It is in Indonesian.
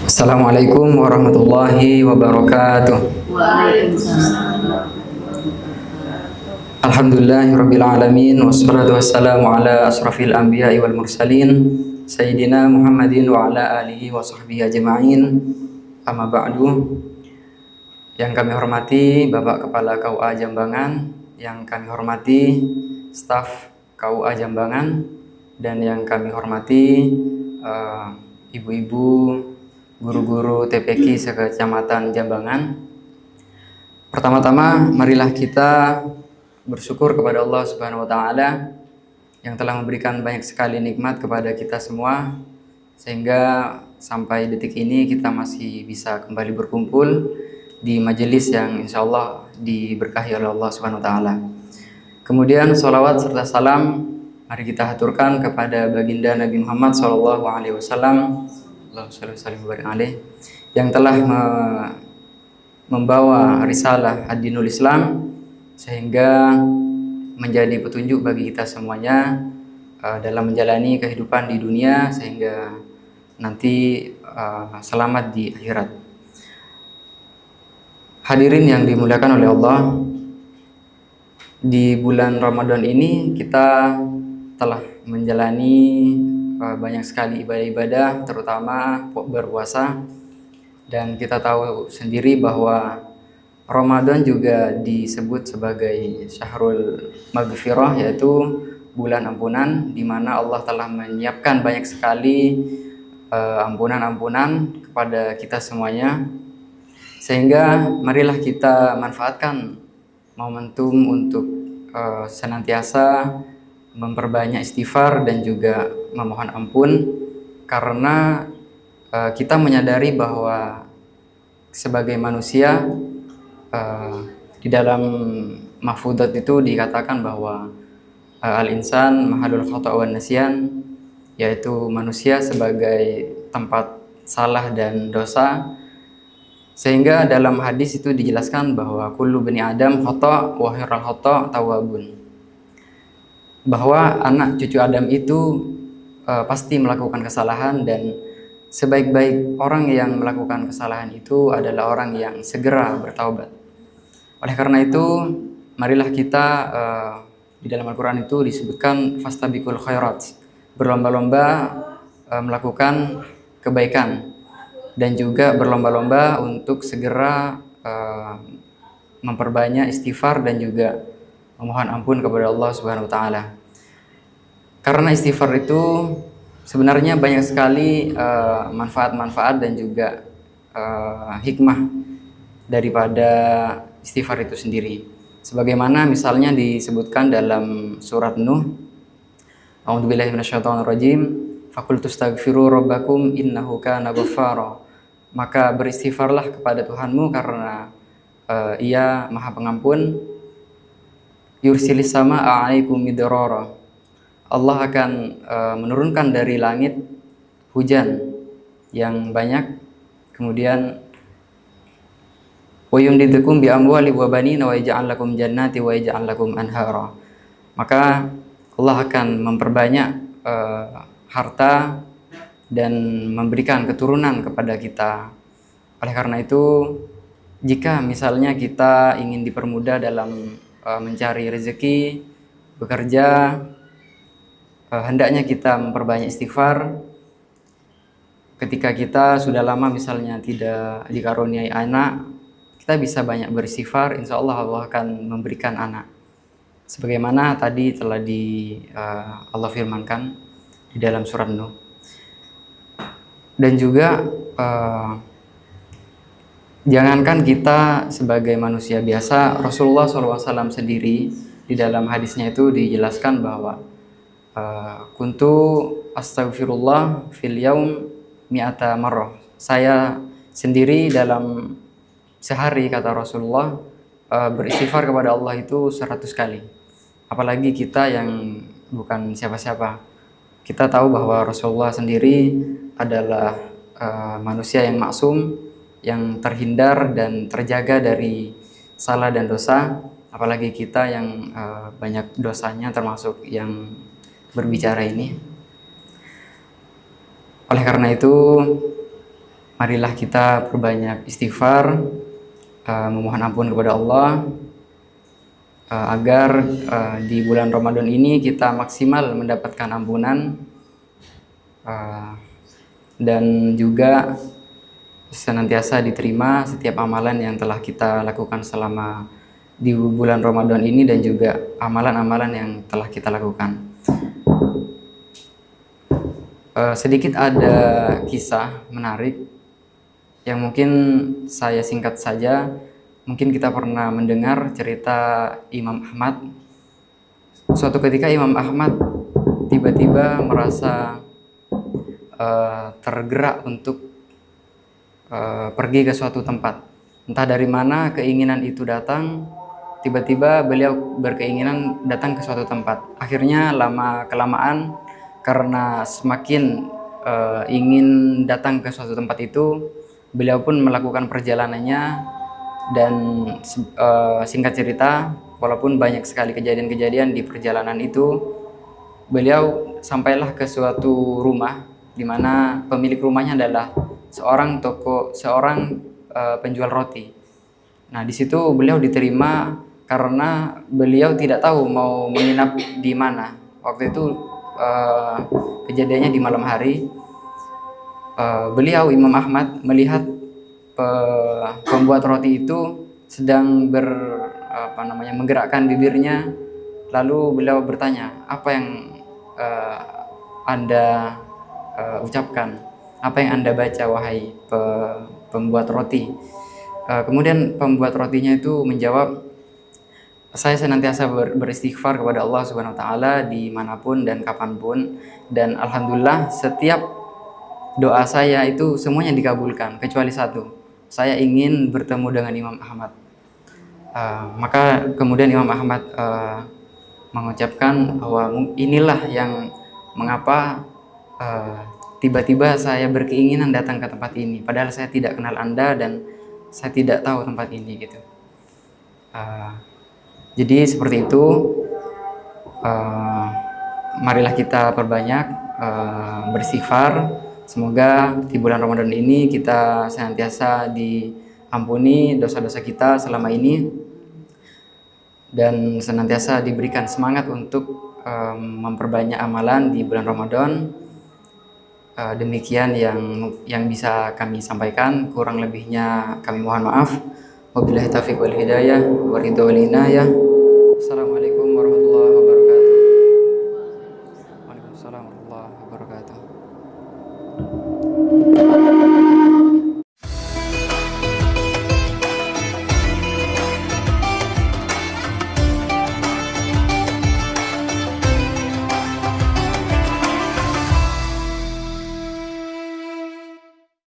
Assalamualaikum warahmatullahi wabarakatuh. Waalaikumsalam. Alhamdulillahirabbil alamin wassalatu wassalamu ala asrafil anbiya'i wal mursalin sayyidina Muhammadin wa ala alihi wa sahbihi ajma'in. Amma ba'du. Yang kami hormati Bapak Kepala KUA Jambangan, yang kami hormati staf KUA Jambangan, dan yang kami hormati ibu-ibu, guru-guru TPQ sekecamatan Jambangan. Pertama-tama marilah kita bersyukur kepada Allah Subhanahu wa taala yang telah memberikan banyak sekali nikmat kepada kita semua, sehingga sampai detik ini kita masih bisa kembali berkumpul di majelis yang insya Allah diberkahi oleh Allah Subhanahu wa taala. Kemudian salawat serta salam mari kita haturkan kepada baginda Nabi Muhammad sallallahu alaihi wasallam, Allahumma shalli wa sallim wa barik alaih, yang telah membawa risalah ad-dinul Islam sehingga menjadi petunjuk bagi kita semuanya dalam menjalani kehidupan di dunia sehingga nanti selamat di akhirat. Hadirin yang dimuliakan oleh Allah, di bulan Ramadan ini kita telah menjalani banyak sekali ibadah-ibadah, terutama berpuasa. Dan kita tahu sendiri bahwa Ramadan juga disebut sebagai Syahrul Maghfirah, yaitu bulan ampunan, di mana Allah telah menyiapkan banyak sekali ampunan-ampunan kepada kita semuanya. Sehingga marilah kita manfaatkan momentum untuk senantiasa memperbanyak istighfar dan juga memohon ampun, karena kita menyadari bahwa sebagai manusia di dalam mahfudzat itu dikatakan bahwa al-insan mahalul khata' wan nasyan, yaitu manusia sebagai tempat salah dan dosa. Sehingga dalam hadis itu dijelaskan bahwa kullu bani Adam khata' wa khairul khata' tawwabun, bahwa anak cucu Adam itu pasti melakukan kesalahan, dan sebaik-baik orang yang melakukan kesalahan itu adalah orang yang segera bertaubat. Oleh karena itu, marilah kita di dalam Al-Quran itu disebutkan fastabiqul khairat, berlomba-lomba melakukan kebaikan, dan juga berlomba-lomba untuk segera memperbanyak istighfar dan juga memohon ampun kepada Allah Subhanahu wa taala. Karena istighfar itu sebenarnya banyak sekali manfaat-manfaat dan juga hikmah daripada istighfar itu sendiri. Sebagaimana misalnya disebutkan dalam surat Nuh, A'udzubillahi minasyaitonirrajim, faqultu astaghfiru rabbakum innahu kana ghaffara. Maka beristighfarlah kepada Tuhanmu karena Ia Maha Pengampun. Yursilis sama a'alaikum midrara. Allah akan menurunkan dari langit hujan yang banyak. Kemudian wa yumdidukum bi amwali wa banina wa yaj'al lakum jannati wa yaj'al lakum anhara. Maka Allah akan memperbanyak harta dan memberikan keturunan kepada kita. Oleh karena itu, jika misalnya kita ingin dipermudah dalam mencari rezeki, bekerja, hendaknya kita memperbanyak istighfar. Ketika kita sudah lama misalnya tidak dikaruniai anak, kita bisa banyak beristighfar, insya Allah Allah akan memberikan anak. Sebagaimana tadi telah Allah firmankan di dalam surat Nuh. Dan juga jangankan kita sebagai manusia biasa, Rasulullah SAW sendiri di dalam hadisnya itu dijelaskan bahwa kuntu astaghfirullah fil yaum mi'ata marrah. Saya sendiri dalam sehari, kata Rasulullah, beristighfar kepada Allah itu 100 kali. Apalagi kita yang bukan siapa-siapa. Kita tahu bahwa Rasulullah sendiri adalah manusia yang maksum, yang terhindar dan terjaga dari salah dan dosa. Apalagi kita yang banyak dosanya, termasuk yang berbicara ini. Oleh karena itu, marilah kita perbanyak istighfar, memohon ampun kepada Allah, agar di bulan Ramadan ini kita maksimal mendapatkan ampunan, dan juga senantiasa diterima setiap amalan yang telah kita lakukan selama di bulan Ramadan ini, dan juga amalan-amalan yang telah kita lakukan. Sedikit ada kisah menarik yang mungkin saya singkat saja. Mungkin kita pernah mendengar cerita Imam Ahmad. Suatu ketika Imam Ahmad tiba-tiba merasa tergerak untuk pergi ke suatu tempat. Entah dari mana keinginan itu datang, tiba-tiba beliau berkeinginan datang ke suatu tempat. Akhirnya lama-kelamaan, karena semakin ingin datang ke suatu tempat itu, beliau pun melakukan perjalanannya. Dan singkat cerita, walaupun banyak sekali kejadian-kejadian di perjalanan itu, beliau sampailah ke suatu rumah di mana pemilik rumahnya adalah seorang penjual roti. Nah, di situ beliau diterima karena beliau tidak tahu mau menginap di mana. Waktu itu kejadiannya di malam hari. Beliau Imam Ahmad melihat pembuat roti itu sedang menggerakkan bibirnya. Lalu beliau bertanya, apa yang Anda ucapkan? Apa yang Anda baca, wahai pembuat roti? Kemudian pembuat rotinya itu menjawab, saya senantiasa beristighfar kepada Allah Subhanahu wa taala dimanapun dan kapanpun, dan alhamdulillah setiap doa saya itu semuanya dikabulkan kecuali satu. Saya ingin bertemu dengan Imam Ahmad. Maka kemudian Imam Ahmad mengucapkan bahwa inilah yang mengapa tiba-tiba saya berkeinginan datang ke tempat ini, padahal saya tidak kenal Anda dan saya tidak tahu tempat ini gitu. Jadi seperti itu. Marilah kita perbanyak beristighfar. Semoga di bulan Ramadan ini kita senantiasa diampuni dosa-dosa kita selama ini, dan senantiasa diberikan semangat untuk memperbanyak amalan di bulan Ramadan. Demikian yang bisa kami sampaikan, kurang lebihnya kami mohon maaf. Wabillahi taufiq wal hidayah, wa ridha wal inayah.